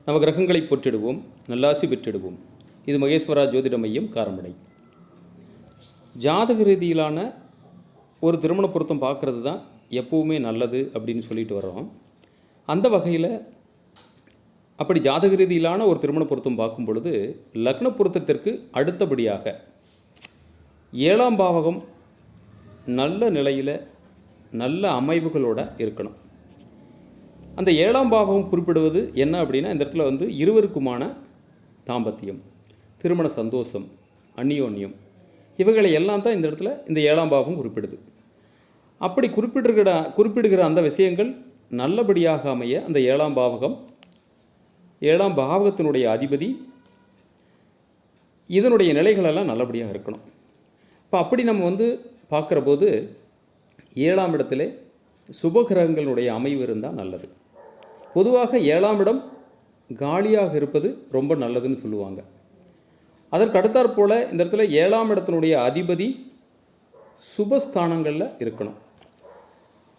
நவகிரகங்களை போற்றிடுவோம், நல்லாசி பெற்றிடுவோம். இது மகேஸ்வரா ஜோதிட மையம், காரமடை. ஜாதக ரீதியிலான ஒரு திருமண பொருத்தம் பார்க்குறது தான் எப்போவுமே நல்லது அப்படின்னு சொல்லிட்டு வர்றோம். அந்த வகையில் அப்படி ஜாதக ரீதியிலான ஒரு திருமண பொருத்தம் பார்க்கும் பொழுது லக்ன பொருத்தத்திற்கு அடுத்தபடியாக 7ஆம் பாவகம் நல்ல நிலையில் நல்ல அமைவுகளோடு இருக்கணும். அந்த 7ஆம் பாவகம் குறிப்பிடுவது என்ன அப்படின்னா, இந்த இடத்துல இருவருக்குமான தாம்பத்தியம், திருமண சந்தோஷம், அந்யோன்யம், இவைகளை எல்லாம் தான் இந்த இடத்துல இந்த 7ஆம் பாவகம் குறிப்பிடுது. அப்படி குறிப்பிடுகிற அந்த விஷயங்கள் நல்லபடியாக அமைய அந்த 7ஆம் பாவகம், 7ஆம் பாவகத்தினுடைய அதிபதி, இதனுடைய நிலைகளெல்லாம் நல்லபடியாக இருக்கணும். இப்போ அப்படி நம்ம பார்க்குற போது 7ஆம் இடத்துல சுபகிரகங்களுடைய அமைவு இருந்தால் நல்லது. பொதுவாக 7ஆம் இடம் காலியாக இருப்பது ரொம்ப நல்லதுன்னு சொல்லுவாங்க. அதற்கு அடுத்தாற்போல் இந்த இடத்துல 7ஆம் இடத்தினுடைய அதிபதி சுபஸ்தானங்களில் இருக்கணும்.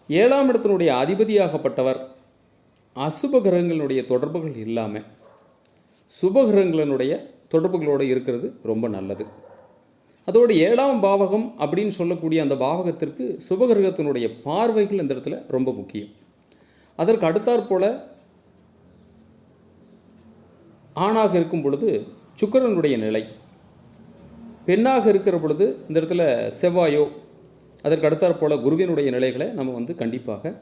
7ஆம் இடத்தினுடைய அதிபதியாகப்பட்டவர் அசுப கிரகங்களுடைய தொடர்புகள் இல்லாமல் சுபகிரகங்களினுடைய தொடர்புகளோடு இருக்கிறது ரொம்ப நல்லது. அதோடு 7ஆம் பாவகம் அப்படின்னு சொல்லக்கூடிய அந்த பாவகத்திற்கு சுபகிரகத்தினுடைய பார்வைகள் இந்த இடத்துல ரொம்ப முக்கியம். அதற்கு அடுத்தாற்போல் ஆணாக இருக்கும் பொழுது சுக்கிரனுடைய நிலை, பெண்ணாக இருக்கிற பொழுது இந்த இடத்துல செவ்வாயோ, அதற்கு அடுத்தாற்போல் குருவினுடைய நிலைகளை நம்ம கண்டிப்பாக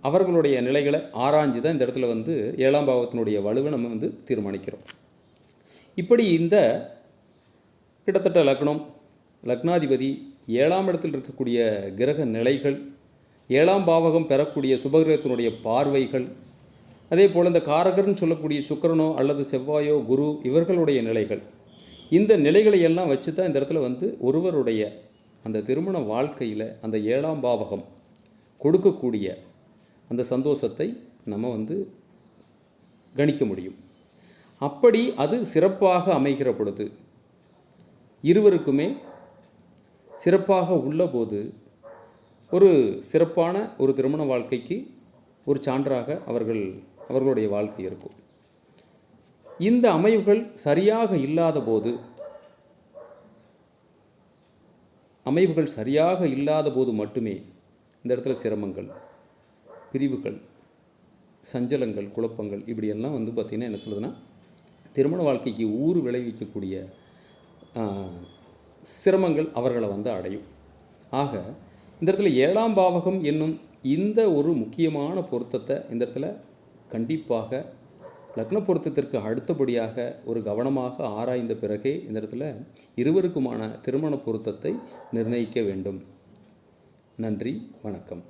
அவர்களுடைய நிலைகளை ஆராய்ஞ்சு தான் இந்த இடத்துல 7ஆம் பாவத்தினுடைய வலுவை நம்ம தீர்மானிக்கிறோம். இப்படி இந்த கிட்டத்தட்ட லக்னாதிபதி 7ஆம் இடத்தில் இருக்கக்கூடிய கிரக நிலைகள், 7ஆம் பாவகம் பெறக்கூடிய சுபகிரகத்தினுடைய பார்வைகள், அதே போல் இந்த காரகர்னு சொல்லக்கூடிய சுக்கிரனோ அல்லது செவ்வாயோ குரு இவர்களுடைய நிலைகள், இந்த நிலைகளை எல்லாம் வச்சு தான் இந்த இடத்துல ஒருவருடைய அந்த திருமண வாழ்க்கையில் அந்த 7ஆம் பாவகம் கொடுக்கக்கூடிய அந்த சந்தோஷத்தை நம்ம கணிக்க முடியும். அப்படி அது சிறப்பாக அமைகிற பொழுது, இருவருக்குமே சிறப்பாக உள்ள போது, ஒரு சிறப்பான ஒரு திருமண வாழ்க்கைக்கு ஒரு சான்றாக அவர்களுடைய வாழ்க்கை இருக்கும். இந்த அமைவுகள் சரியாக இல்லாத போது மட்டுமே இந்த இடத்துல சிரமங்கள், பிரிவுகள், சஞ்சலங்கள், குழப்பங்கள் இப்படியெல்லாம் பார்த்திங்கன்னா என்ன சொல்லுதுன்னா, திருமண வாழ்க்கைக்கு ஊறு விளைவிக்கக்கூடிய சிரமங்கள் அவர்களை அடையும். ஆக இந்த இடத்துல 7ஆம் பாவகம் என்னும் இந்த ஒரு முக்கியமான பொருத்தத்தை இந்த இடத்துல கண்டிப்பாக லக்ன பொருத்தத்திற்கு அடுத்தபடியாக ஒரு கவனமாக ஆராய்ந்த பிறகே இந்த இடத்துல இருவருக்குமான திருமண பொருத்தத்தை நிர்ணயிக்க வேண்டும். நன்றி, வணக்கம்.